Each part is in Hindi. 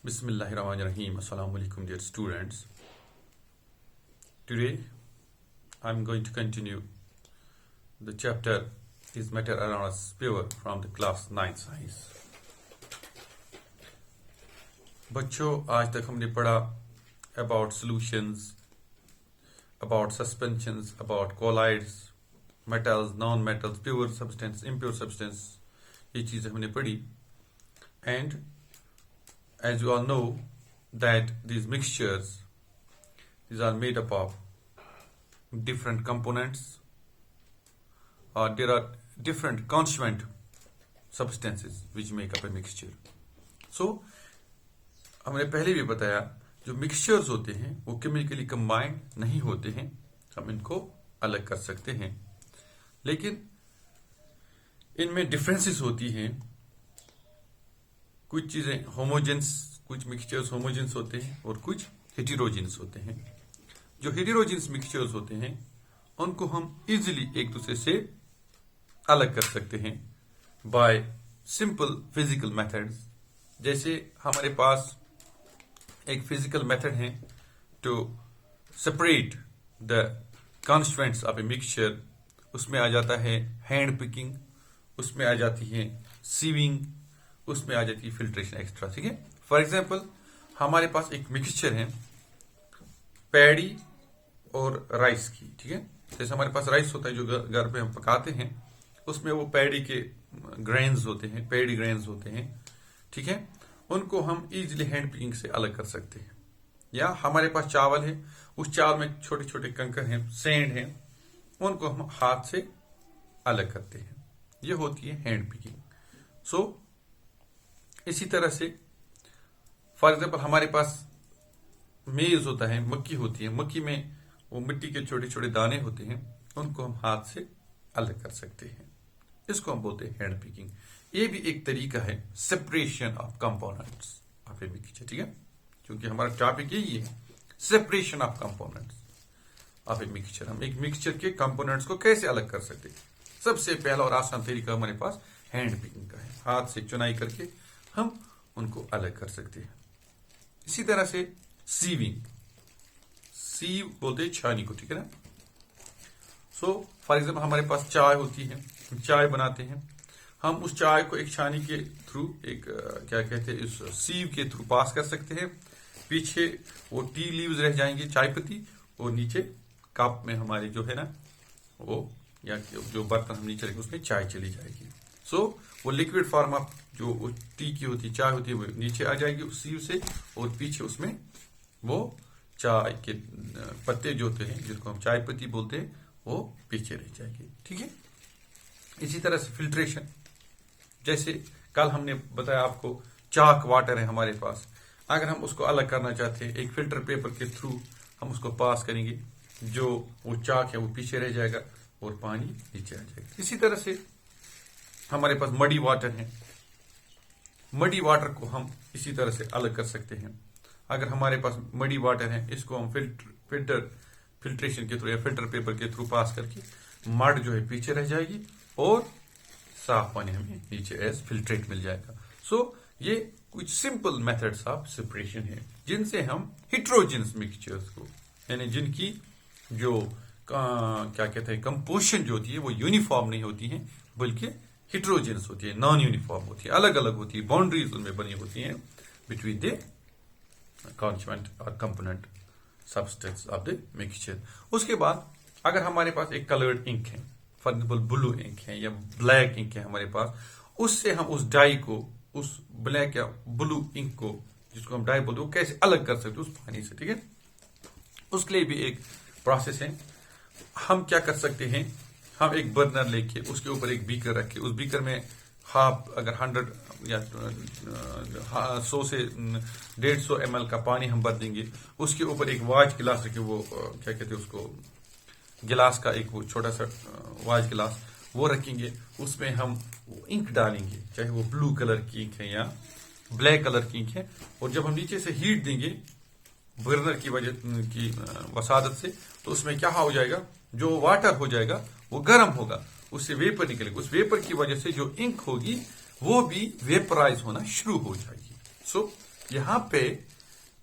Bismillahirrahmanirrahim. Assalamu alaikum, dear students. Today, I'm going to continue the chapter is matter around a sphere from the class 9 science. बच्चों, आज तक हमने पढ़ा about solutions, about suspensions, about colloids, metals, non-metals, pure substance, impure substance. ये चीजें हमने पढ़ी. And as you all know that these mixtures, these are made up of different components, or there are different constituent substances which make up a mixture. So हमने पहले भी बताया जो मिक्सचर्स होते हैं वो केमिकली कंबाइंड नहीं होते हैं, हम इनको अलग कर सकते हैं, लेकिन इनमें डिफरेंसेस होती हैं. कुछ चीजें होमोजेंस, कुछ मिक्सचर्स होमोजेंस होते हैं और कुछ हेटेरोजेनस होते हैं. जो हेटेरोजेनस मिक्सचर्स होते हैं उनको हम इजीली एक दूसरे से अलग कर सकते हैं बाय सिंपल फिजिकल मेथड्स. जैसे हमारे पास एक फिजिकल मेथड है to separate the constituents of a mixture. उसमें आ जाता है हैंड पिकिंग, उसमें आ जाती है सीविंग, उसमें आ जाती है फिल्ट्रेशन एक्स्ट्रा. ठीक है. फॉर एग्जाम्पल हमारे पास एक मिक्सचर है पैडी और राइस की. ठीक है. जैसे हमारे पास राइस होता है जो घर पे हम पकाते हैं, उसमें वो पैडी के ग्रेन्स होते हैं, पैडी ग्रेन्स होते हैं. ठीक है. उनको हम इजीली हैंड पिकिंग से अलग कर सकते हैं. या हमारे पास चावल है, उस चावल में छोटे छोटे कंकर हैं, सैंड हैं, उनको हम हाथ से अलग करते हैं. ये होती है हैंड पिकिंग. सो इसी तरह से फॉर एग्जाम्पल हमारे पास मेज होता है, मक्की होती है, मक्की में वो मिट्टी के छोटे छोटे दाने होते हैं, उनको हम हाथ से अलग कर सकते हैं. इसको हम बोलते हैं हैंड पिकिंग. ये भी एक तरीका है separation of components of a mixture. ठीक है. क्योंकि हमारा टॉपिक यही है separation of components of a mixture. हम एक मिक्सचर के कंपोनेंट्स को कैसे अलग कर सकते हैं. सबसे पहला और आसान तरीका हमारे पास हैंड पिकिंग का है. हाथ से चुनाई करके हम उनको अलग कर सकते हैं. इसी तरह से सीविंग, सीव बोलते हैं छानी को. ठीक है ना. सो फॉर एग्जाम्पल हमारे पास चाय होती है, चाय बनाते हैं, हम उस चाय को एक छानी के थ्रू एक क्या कहते हैं इस सीव के थ्रू पास कर सकते हैं. पीछे वो टी लीव्स रह जाएंगे, चाय पत्ती, और नीचे कप में हमारे जो है ना वो या जो बर्तन हम नीचे रखेंगे उसमें चाय चली जाएगी. सो वो लिक्विड फॉर्म ऑफ जो टी की होती है, चाय होती है, वो नीचे आ जाएगी उस सीव से, और पीछे उसमें वो चाय के पत्ते जो होते हैं जिसको हम चाय पत्ती बोलते हैं वो पीछे रह जाएगी. ठीक है. इसी तरह से फिल्ट्रेशन, जैसे कल हमने बताया आपको चाक वाटर है हमारे पास, अगर हम उसको अलग करना चाहते हैं एक फिल्टर पेपर के थ्रू हम उसको पास करेंगे, जो वो चाक है वो पीछे रह जाएगा और पानी नीचे आ जाएगा. इसी तरह से हमारे पास मडी वाटर है, मडी वाटर को हम इसी तरह से अलग कर सकते हैं. अगर हमारे पास मडी वाटर है, इसको हम फिल्ट्रेशन के थ्रू या फिल्टर पेपर के थ्रू पास करके मड जो है पीछे रह जाएगी और साफ पानी हमें नीचे एज फिल्ट्रेट मिल जाएगा. सो ये कुछ सिंपल मेथड्स ऑफ सेपरेशन है जिनसे हम हेटेरोजेनस मिक्सचर्स को, यानी जिनकी जो क्या कहते हैं कंपोजिशन जो होती है वो यूनिफॉर्म नहीं होती है बल्कि हेटेरोजेनस होती है, नॉन यूनिफॉर्म होती है, अलग अलग होती है, बाउंड्रीज उनमें बनी होती हैं बिटवीन द कॉन्स्टिट्यूएंट और component substance of the mixture. उसके बाद अगर हमारे पास एक कलर्ड इंक है, फॉर एग्जाम्पल ब्लू इंक है या ब्लैक इंक है हमारे पास, उससे हम उस डाई को, उस ब्लैक या ब्लू इंक को जिसको हम डाई बोलते हैं, वो कैसे अलग कर सकते हैं उस पानी से. ठीक है. उसके लिए भी एक प्रोसेस है. हम क्या कर सकते हैं, हम एक बर्नर लेके उसके ऊपर एक बीकर रखे, उस बीकर में हाफ अगर 100 या 100 से 150 ml का पानी हम भर देंगे. उसके ऊपर एक वाच गिलास रखे, वो क्या कहते हैं उसको, गिलास का एक वो छोटा सा वाच गिलास वो रखेंगे. उसमें हम इंक डालेंगे, चाहे वो ब्लू कलर की इंक है या ब्लैक कलर की इंक है, और जब हम नीचे से हीट देंगे बर्नर की वजह की वसादत से, तो उसमें क्या हो जाएगा, जो वाटर हो जाएगा वो गर्म होगा, उससे वेपर निकलेगा. उस वेपर की वजह से जो इंक होगी वो भी वेपराइज होना शुरू हो जाएगी. सो यहाँ पे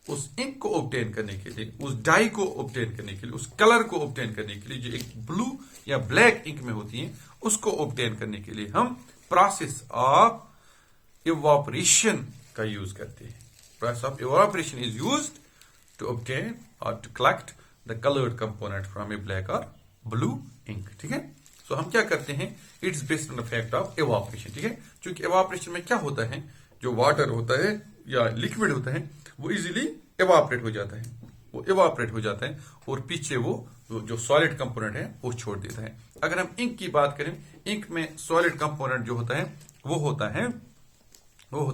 उस इंक को ऑब्टेन करने के लिए, उस डाई को ऑब्टेन करने के लिए, उस कलर को ऑब्टेन करने के लिए जो एक ब्लू या ब्लैक इंक में होती है, उसको ऑब्टेन करने के लिए हम प्रोसेस ऑफ इवापोरेशन का यूज करते हैं. Process of evaporation is used to obtain और to collect the coloured component from a black और ब्लू इंक. ठीक है. सो हम क्या करते हैं, it's based on the fact of evaporation. ठीक है. क्योंकि इवापोरेशन में क्या होता है, जो वाटर होता है या लिक्विड होता है वो इजीली इवापोरेट हो जाता है, वो इवापोरेट हो जाता है और पीछे वो जो सॉलिड कंपोनेंट है वो छोड़ देता है. अगर हम इंक की बात करें, इंक में सॉलिड कंपोनेंट जो होता है वो होता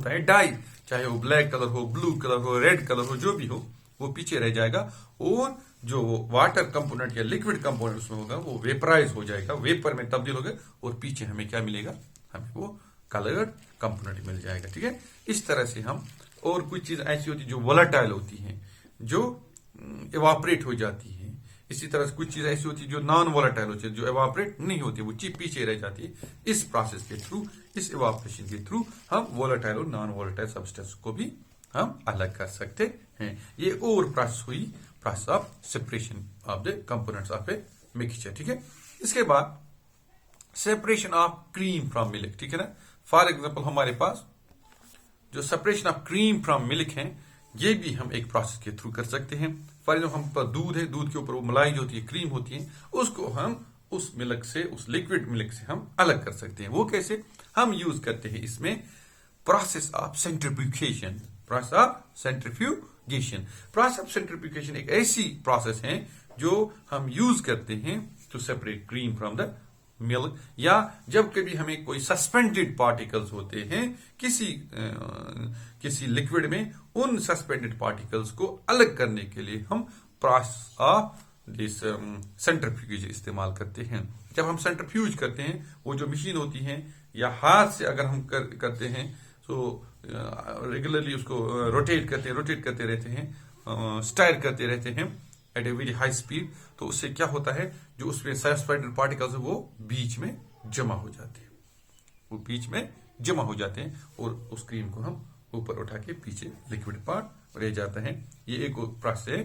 है डाई. चाहे वो ब्लैक कलर हो, ब्लू कलर हो, रेड कलर हो, जो भी हो वो पीछे रह जाएगा और जो वाटर कंपोनेंट या लिक्विड कंपोनेंट उसमें होगा वो वेपराइज हो जाएगा, वेपर में तब्दील होगा और पीछे हमें क्या मिलेगा, हमें वो कलर्ड कंपोनेंट मिल जाएगा. ठीक है. इस तरह से हम, और कुछ चीज ऐसी होती है जो वोलेटाइल होती है, जो इवापोरेट हो जाती है. इसी तरह से कुछ चीज ऐसी होती है जो नॉन वोलेटाइल होती है, जो इवापोरेट नहीं होती, वो पीछे रह जाती है. इस प्रोसेस के थ्रू, इस इवापोरेशन के थ्रू हम वोलेटाइल और नॉन वोलेटाइल सब्सटेंस को भी हम अलग कर सकते हैं. ये और प्रोसेस हुई, process of separation of the components of a mixture. ठीक है. इसके बाद separation of cream from milk. ठीक है ना. फॉर एग्जाम्पल हमारे पास जो separation of cream from milk है, ये भी हम एक प्रोसेस के थ्रू कर सकते हैं. फॉर एग्जाम्पल हम पास दूध है, दूध के ऊपर वो मलाई जो होती है, क्रीम होती है, उसको हम उस मिल्क से, उस लिक्विड मिल्क से हम अलग कर सकते हैं. वो कैसे, हम यूज करते हैं इसमें process of centrifugation. Process of centrifugation. Process of centrifugation एक ऐसी प्रोसेस है जो हम यूज करते हैं to separate cream from the milk, या जब कभी हमें कोई सस्पेंडेड पार्टिकल्स होते हैं किसी लिक्विड में, उन सस्पेंडेड पार्टिकल्स को अलग करने के लिए हम प्रोसेस ऑफ दिस सेंट्रीफ्यूज इस्तेमाल करते हैं. जब हम सेंट्रीफ्यूज करते हैं, वो जो मशीन होती है या हाथ से अगर हम करते हैं, तो रेगुलरली उसको रोटेट करते रहते हैं, स्टायर करते रहते हैं at a very high speed, तो उससे क्या होता है, जो उसमें सस्पेंडेड पार्टिकल्स है वो बीच में जमा हो जाते हैं, और उस क्रीम को हम ऊपर उठा के पीछे लिक्विड पार्ट रह जाता है. ये एक प्रोसेस है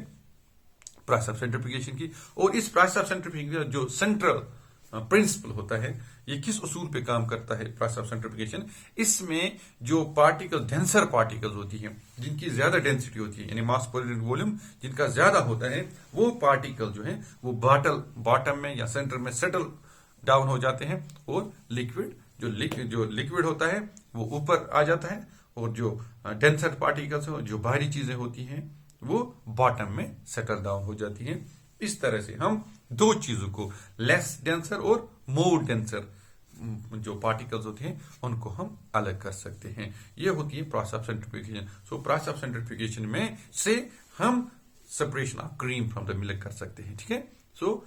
प्रोसेस ऑफ सेंट्रीफ्यूगेशन की. और इस प्रोसेस ऑफ सेंट्रीफ्यूगेशन जो सेंट्रल प्रिंसिपल होता है, ये किस उसूल पे काम करता है प्रोसेस ऑफ सेंट्रीफ्यूगेशन, इसमें जो पार्टिकल, डेंसर पार्टिकल्स होती हैं, जिनकी ज्यादा डेंसिटी होती है, यानी मास पर यूनिट वॉल्यूम जिनका ज्यादा होता है, वो पार्टिकल जो है वो बॉटम में या सेंटर में सेटल डाउन हो जाते हैं, और जो लिक्विड होता है वो ऊपर आ जाता है, और जो डेंसर पार्टिकल्स हो, जो बाहरी चीजें होती हैं, वो बॉटम में सेटल डाउन हो जाती हैं. इस तरह से हम दो चीजों को, लेस डेंसर और मोर डेंसर जो पार्टिकल्स होते हैं, उनको हम अलग कर सकते हैं. ये होती है process of centrifugation. So process of centrifugation में से हम separation of cream from the milk कर सकते हैं. ठीक है. सो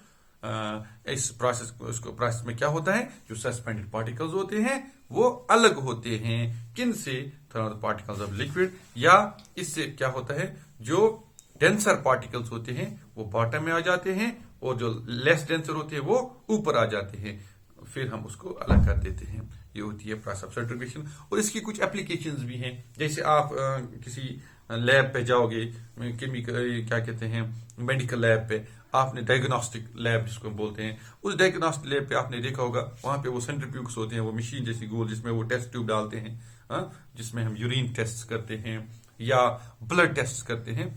इस प्रोसेस में क्या होता है, जो सस्पेंडेड पार्टिकल्स होते हैं वो अलग होते हैं. किन से, from the particles of liquid, या इससे क्या होता है, जो डेंसर पार्टिकल्स होते हैं वो बॉटम में आ जाते हैं, और जो लेस डेंसर होते हैं वो ऊपर आ जाते हैं, फिर हम उसको अलग कर देते हैं. ये होती है प्रोसेस ऑफ सेंट्रीफ्यूगेशन. और इसकी कुछ एप्लीकेशंस भी हैं. जैसे आप किसी लैब पे जाओगे, केमिकल क्या कहते हैं, मेडिकल लैब पे, आपने डायग्नोस्टिक लैब जिसको बोलते हैं, उस डायग्नोस्टिक लैब पे आपने देखा होगा, वहां पे वो सेंट्रीफ्यूग्स होते हैं, वो मशीन जैसी गोल, जिसमें वो टेस्ट ट्यूब डालते हैं, जिसमें हम यूरिन टेस्ट करते हैं या ब्लड टेस्ट करते हैं.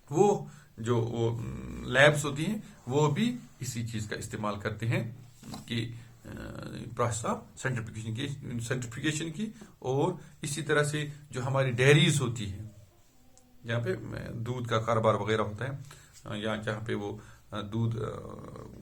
वो जो लैब्स होती हैं वो भी इसी चीज का इस्तेमाल करते हैं कि प्रोसेस ऑफ सेंट्रीफ्यूगेशन की. और इसी तरह से जो हमारी डेयरीज होती है, जहाँ पे दूध का कारोबार वगैरह होता है, या जहाँ पे वो दूध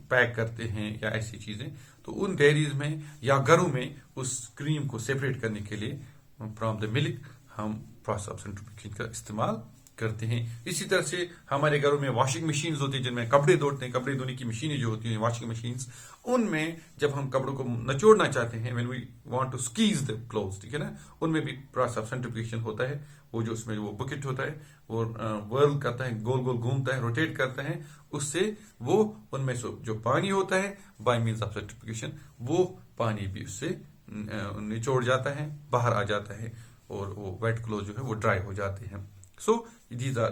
पैक करते हैं या ऐसी चीजें, तो उन डेयरीज में या घरों में उस क्रीम को सेपरेट करने के लिए फ्रॉम द मिल्क हम प्रोसेस ऑफ सेंट्रीफ्यूगेशन का इस्तेमाल करते हैं. इसी तरह से हमारे घरों में वॉशिंग मशीन होती है, जिनमें कपड़े धोते हैं, कपड़े धोने की मशीनें जो होती हैं, वॉशिंग मशीन्स, उनमें जब हम कपड़ों को निचोड़ना चाहते हैं, when we want to squeeze the clothes, ठीक है ना, उनमें भी प्रोसेस ऑफ सेंट्रीफ्यूगेशन होता है. वो जो उसमें वो बकेट होता है वो व्हर्ल करता है, गोल गोल घूमता है, रोटेट करता है, उससे वो उनमें से जो पानी होता है बाय मींस ऑफ सेंट्रीफ्यूगेशन, वो पानी भी उससे निचोड़ जाता है, बाहर आ जाता है. और वो वेट क्लोथ जो है वो ड्राई हो जाते हैं. So these are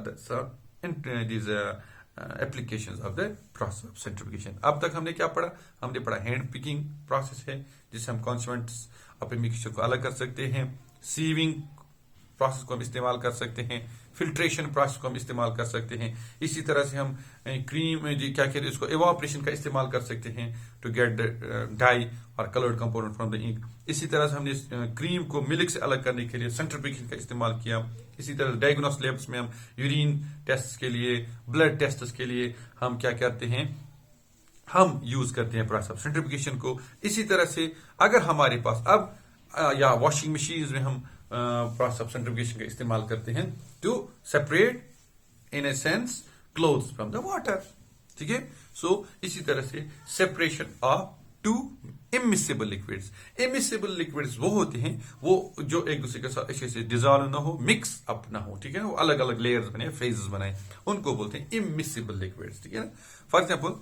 these applications of the process of centrifugation. अब तक हमने क्या पढ़ा? हमने पढ़ा हैंड पिकिंग प्रोसेस है जिससे हम कॉन्स्टिट्यूएंट्स अपने मिक्सचर को अलग कर सकते हैं. सीविंग प्रोसेस को हम इस्तेमाल कर सकते हैं. फिल्ट्रेशन प्रोसेस को हम इस्तेमाल कर सकते हैं. इसी तरह से हम क्रीम क्या कहते हैं इसको इवापोरेशन का इस्तेमाल कर सकते हैं टू गेट डाई और coloured component from the ink. इसी तरह से हमने क्रीम को मिल्क से अलग करने के लिए सेंट्रीफ्यूगेशन का इस्तेमाल किया. इसी तरह डायग्नोस्टिक लैब्स में हम यूरिन टेस्ट के लिए, ब्लड टेस्ट के लिए हम क्या करते हैं, हम यूज करते हैं प्रोसेस ऑफ सेंट्रीफ्यूगेशन को. इसी तरह से अगर हमारे पास अब या वॉशिंग मशीन में हम प्रोसेस ऑफ सेंट्रीफ्यूगेशन का इस्तेमाल करते हैं to separate in a sense clothes from the water. ठीक है. सो इसी तरह से separation of two immiscible liquids. Immiscible liquids वो होते हैं वो जो एक दूसरे के साथ अच्छे से डिजॉल्व ना हो, मिक्स अप ना हो. ठीक है. वो अलग अलग लेयर्स बने, फेजेस बनाए, उनको बोलते हैं इमिसिबल लिक्विड्स. ठीक है ना. फॉर एग्जाम्पल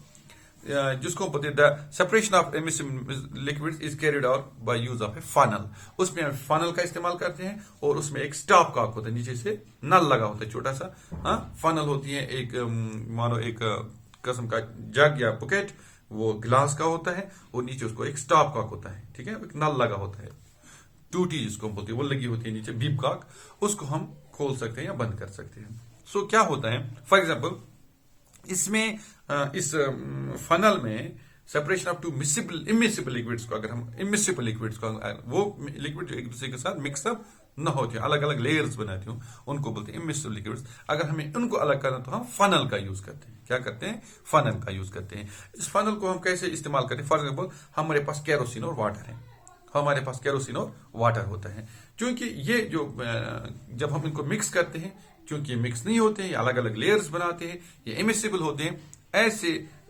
जिसको बोलते हैं the separation of immiscible liquids is carried out by use of A funnel. उसमें हम फनल का इस्तेमाल करते हैं और उसमें एक स्टॉप कॉक होता है, नीचे से नल लगा होता है छोटा सा. फनल होती है एक मानो एक किस्म का जग या बुकेट, वो ग्लास का होता है और नीचे उसको एक स्टॉप कॉक होता है. ठीक है. एक नल लगा होता है, टूटी जिसको बोलते हैं, वो लगी होती है नीचे बीप कॉक. उसको हम खोल सकते हैं या बंद कर सकते हैं. सो क्या होता है, फॉर एग्जाम्पल इसमें इस फनल में separation of two immiscible liquids को, अगर हम इमिसिबल लिक्विड्स को, वो लिक्विड जो एक दूसरे के साथ मिक्सअप न होते, अलग अलग लेयर्स बनाती हूँ, उनको बोलते हैं इमिसिबल लिक्विड्स. अगर हमें उनको अलग करना तो हम फनल का यूज करते हैं. क्या करते हैं? फनल का यूज करते हैं. इस फनल को हम कैसे इस्तेमाल करते हैं? फॉर एग्जाम्पल हमारे पास केरोसिन और वाटर है, हमारे पास केरोसिन और वाटर होता है. क्योंकि ये जो जब हम इनको मिक्स करते हैं, क्योंकि ये मिक्स नहीं होते हैं, ये अलग अलग लेयर्स बनाते हैं, ये इमिसिबल होते हैं,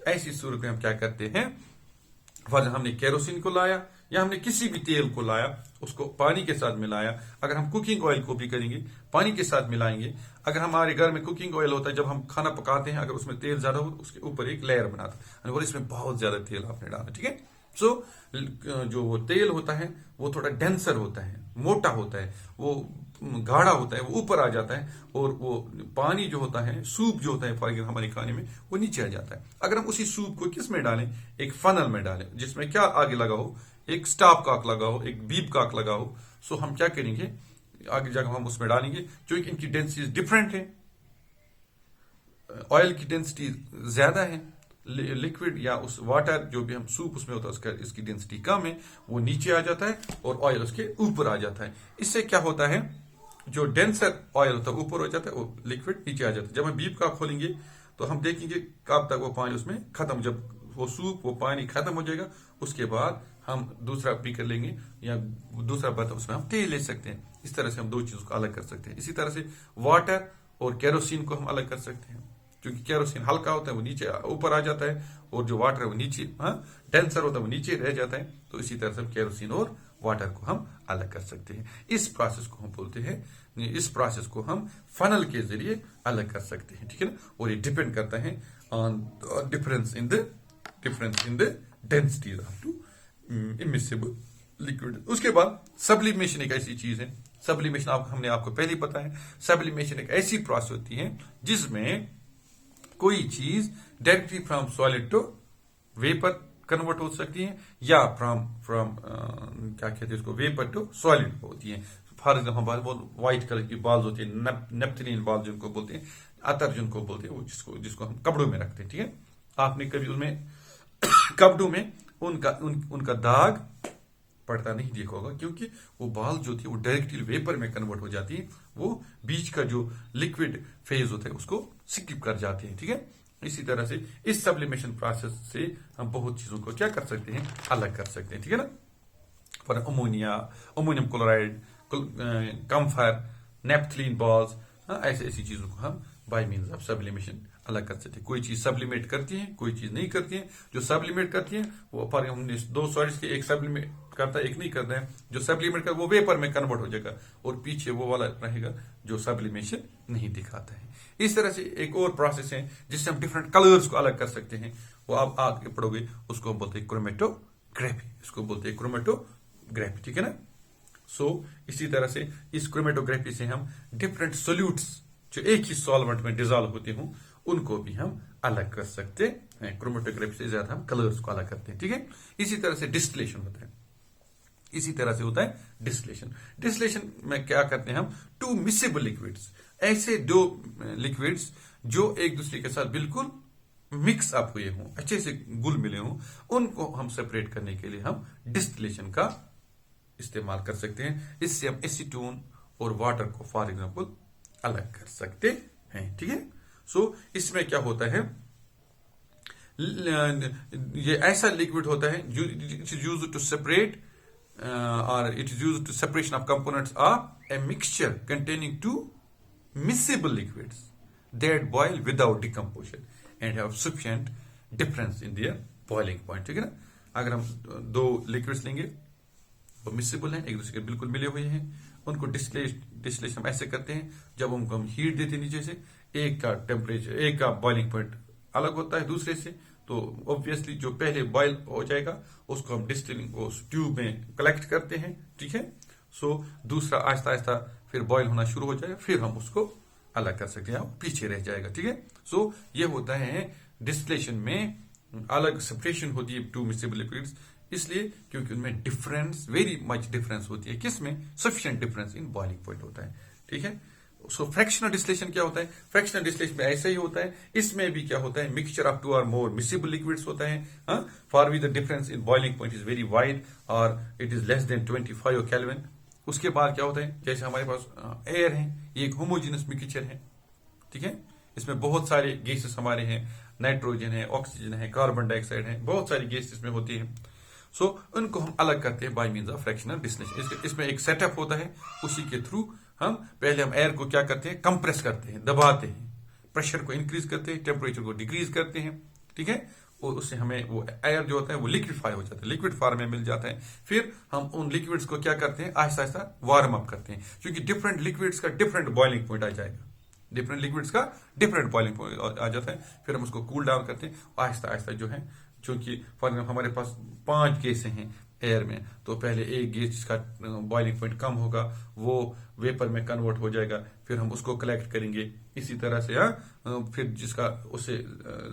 ऐसी सूरत में हम क्या करते हैं, फॉर हमने केरोसिन को लाया या हमने किसी भी तेल को लाया, उसको पानी के साथ मिलाया. अगर हम कुकिंग ऑयल को भी करेंगे, पानी के साथ मिलाएंगे. अगर हमारे घर में कुकिंग ऑयल होता है, जब हम खाना पकाते हैं, अगर उसमें तेल ज्यादा हो, उसके ऊपर एक लेयर बनाता है और इसमें बहुत ज्यादा तेल आपने डाला. ठीक है. सो जो वो तेल होता है वो थोड़ा डेंसर होता है, मोटा होता है, वो गाढ़ा होता है, वो ऊपर आ जाता है, और वो पानी जो होता है, सूप जो होता है फॉर एग्जाम्पल हमारे खाने में, वो नीचे आ जाता है. अगर हम उसी सूप को किस में डालें? एक फनल में डालें, जिसमें क्या आगे लगा हो, एक स्टॉप कॉक लगा हो, एक बीप कॉक लगा हो. सो हम क्या करेंगे, आगे जाकर हम उसमें डालेंगे, क्योंकि इनकी डेंसिटी डिफरेंट है. ऑयल की डेंसिटी ज्यादा है, लिक्विड या उस वाटर जो भी हम सूप उसमें होता है उसका इसकी डेंसिटी कम है, वो नीचे आ जाता है और ऑयल उसके ऊपर आ जाता है. इससे क्या होता है, जो डेंसर ऑयल होता है ऊपर हो जाता है, वो लिक्विड नीचे आ जाता है. जब हम बीप का खोलेंगे तो हम देखेंगे कब तक वो पानी उसमें खत्म, जब वो सूप वो पानी खत्म हो जाएगा, उसके बाद हम दूसरा पी कर लेंगे या दूसरा बर्तन उसमें हम तेल ले सकते हैं. इस तरह से हम दो चीजों को अलग कर सकते हैं. इसी तरह से वाटर और केरोसिन को हम अलग कर सकते हैं, क्योंकि केरोसिन हल्का होता है, वो नीचे ऊपर आ जाता है, और जो वाटर है वो नीचे डेंसर होता है, वो नीचे रह जाता है. तो इसी तरह से हम केरोसिन और वाटर को हम अलग कर सकते हैं. इस प्रोसेस को हम बोलते हैं, इस प्रोसेस को हम फनल के जरिए अलग कर सकते हैं. ठीक है ना. और ये डिपेंड करता है on difference in the densities of two immiscible liquid. उसके बाद सब्लिमेशन एक ऐसी चीज है, सब्लिमेशन हमने आपको पहले ही पता है. सब्लिमेशन एक ऐसी प्रोसेस होती है जिसमें कोई चीज directly from solid to vapour convert हो सकती है, या फ्रॉम क्या कहते हैं उसको, वेपर टू सॉलिड होती है. फॉर एग्जाम्पल व्हाइट कलर की बॉल्स होती है, नेप्थलीन बॉल जिनको बोलते हैं, अतर जिनको बोलते हैं, वो जिसको हम कपड़ों में रखते हैं. ठीक है. आपने कभी उनमें कपड़ों में उनका दाग पड़ता नहीं देखा होगा, क्योंकि वो बॉल जो थी वो डायरेक्टली वेपर में कन्वर्ट हो जाती है, वो बीच का जो लिक्विड फेज होता है उसको स्किप कर जाते हैं. ठीक है. इसी तरह से इस सब्लिमेशन प्रोसेस से हम बहुत चीजों को क्या कर सकते हैं, अलग कर सकते हैं. ठीक है ना. For ammonium chloride, camphor, naphthalene balls, ऐसी चीजों को हम बाय मीन्स ऑफ सब्लिमेशन अलग कर सकते हैं. कोई चीज सब्लिमेट करती है, कोई चीज नहीं करती है. जो सब्लिमेट करती है वो फॉर हमने दो सॉलिड्स के, एक सब्लिमेट करता है एक नहीं करता है. जो सब्लिमेट कर वो वेपर में कन्वर्ट हो जाएगा, और पीछे वो वाला रहेगा जो सब्लिमेशन नहीं दिखाता है. इस तरह से एक और प्रोसेस है जिससे हम डिफरेंट कलर्स को अलग कर सकते हैं. वो आप आगे पढ़ोगे, उसको बोलते हैं क्रोमेटोग्राफी. इसको बोलते हैं क्रोमेटोग्राफी. ठीक है ना. सो इसी तरह से इस क्रोमेटोग्राफी से हम डिफरेंट सोल्यूट्स जो एक ही सॉल्वेंट में डिजॉल्व होते हों उनको भी हम अलग कर सकते हैं। क्रोमेटोग्राफी से ज्यादा हम कलर्स को अलग करते हैं, ठीक है। इसी तरह से डिस्टिलेशन होता है, इसी तरह से होता है डिस्टिलेशन। डिस्टिलेशन में क्या करते हैं हम, टू मिसेबल लिक्विड्स, ऐसे दो लिक्विड्स जो एक दूसरे के साथ बिल्कुल मिक्स अप हुए हों, अच्छे से घुल मिले हों, उनको हम सेपरेट करने के लिए हम डिस्टिलेशन का इस्तेमाल कर सकते हैं। इससे हम एसीटोन और वाटर को फॉर एग्जांपल अलग कर सकते हैं, ठीक है। सो इसमें क्या होता है, ये ऐसा लिक्विड होता है जो it is used to separate or it is used to separation of components of a mixture containing two miscible liquids that boil without decomposition and have sufficient difference in their boiling point, ठीक है ना। अगर हम दो लिक्विड्स लेंगे वो मिसिबल हैं, एक दूसरे के बिल्कुल मिले हुए हैं, उनको डिस्टिलेशन हम ऐसे करते हैं जब उनको हम हीट देते हैं नीचे से, एक का टेम्परेचर, एक का बॉइलिंग पॉइंट अलग होता है दूसरे से, तो ऑब्वियसली जो पहले बॉयल हो जाएगा उसको हम डिस्टिलिंग उस ट्यूब में कलेक्ट करते हैं, ठीक है। सो दूसरा आहिस्ता आहिस्ता फिर बॉयल होना शुरू हो जाएगा, फिर हम उसको अलग कर सकते हैं, पीछे रह जाएगा, ठीक है। सो ये होता है डिस्टिलेशन में अलग सेपरेशन होती है टू मिक्सेबल लिक्विड्स, इसलिए क्योंकि उनमें डिफरेंस, वेरी मच डिफरेंस होती है, किसमें, sufficient difference in boiling point होता है, ठीक है। सो फ्रैक्शनल डिस्टिलेशन क्या होता है, फ्रैक्शनल डिस्टिलेशन में ऐसा ही होता है, इसमें भी क्या होता है, मिक्सचर ऑफ टू और मोर मिसिबल लिक्विड्स होता है, for which the difference in boiling point is very wide और it is less than 25 kelvin. उसके बाद क्या होता है, जैसे हमारे पास एयर है, ये एक होमोजेनस मिक्सचर है, ठीक है, इसमें बहुत सारे गैसेस हमारे हैं, नाइट्रोजन है, ऑक्सीजन है, कार्बन डाइऑक्साइड है, बहुत सारी गैस इसमें होती है। सो उनको हम अलग करते हैं by means of fractional distillation. इसमें एक सेटअप होता है, उसी के थ्रू हम एयर को क्या करते हैं, कंप्रेस करते हैं, दबाते हैं, प्रेशर को इंक्रीज करते हैं, टेम्परेचर को डिक्रीज करते हैं, ठीक है, और उससे हमें वो एयर जो होता है वो लिक्विफाई हो जाता है, लिक्विड फॉर्म में मिल जाता है। फिर हम उन लिक्विड्स को क्या करते हैं, आहिस्ता आहिस्ता वार्म अप करते हैं, क्योंकि डिफरेंट लिक्विड्स का डिफरेंट बॉइलिंग पॉइंट आ जाएगा, डिफरेंट लिक्विड्स का डिफरेंट बॉइलिंग पॉइंट आ जाता है, फिर हम उसको कूल डाउन करते हैं आहिस्ता आहिस्ता जो है, क्योंकि फॉर एग्जाम्पल हमारे पास 5 गैसें हैं एयर में, तो पहले एक गैस जिसका बॉइलिंग पॉइंट कम होगा वो वेपर में कन्वर्ट हो जाएगा, फिर हम उसको कलेक्ट करेंगे, इसी तरह से फिर जिसका उससे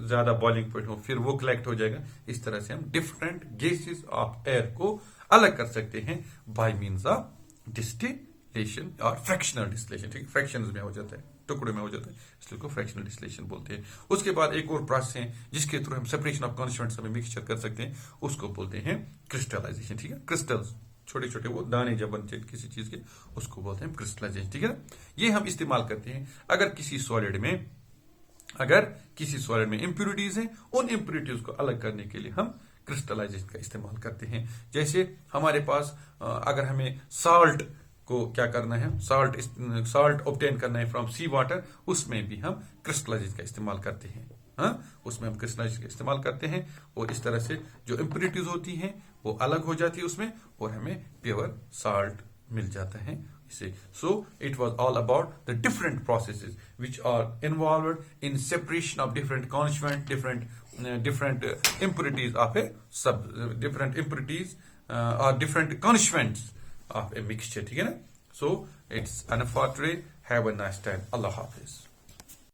ज्यादा बॉइलिंग पॉइंट हो फिर वो कलेक्ट हो जाएगा। इस तरह से हम डिफरेंट गैसेस ऑफ एयर को अलग कर सकते हैं बाय मींस ऑफ डिस्टिलेशन और फ्रैक्शनल डिस्टिलेशन, ठीक है, फ्रैक्शंस में हो जाता है, टुकड़े में हो जाता है, इसलिए को फ्रैक्शनल डिस्टिलेशन बोलते हैं। उसके बाद एक और प्रोसेस है जिसके थ्रू हम सेपरेशन ऑफ कॉन्स्टिट्यूएंट्स में मिक्सचर कर सकते हैं, उसको बोलते हैं क्रिस्टलाइजेशन, ठीक है। क्रिस्टल्स छोटे छोटे वो दाने जब बनते हैं किसी चीज के, उसको बोलते हैं क्रिस्टलाइजेशन, ठीक है। ये हम इस्तेमाल करते हैं अगर किसी सॉलिड में इंप्यूरिटीज हैं, उन इंप्यूरिटीज को अलग करने के लिए हम क्रिस्टलाइजेशन का इस्तेमाल करते हैं। जैसे हमारे पास अगर हमें साल्ट को क्या करना है, साल्ट ऑब्टेन करना है फ्रॉम सी वाटर, उसमें भी हम क्रिस्टलाइजेशन का इस्तेमाल करते हैं, उसमें हम क्रिस्टलाइजेशन का इस्तेमाल करते हैं, और इस तरह से जो इंप्यूरिटीज होती हैं वो अलग हो जाती है उसमें, और हमें प्योर साल्ट मिल जाता है इसे। So it was all about the different processes which are involved in separation of different constituent, different impurities of different impurities or different constituents of a mixture, ठीक है ना। So it's enough for today. Have a nice time. Allah Hafiz.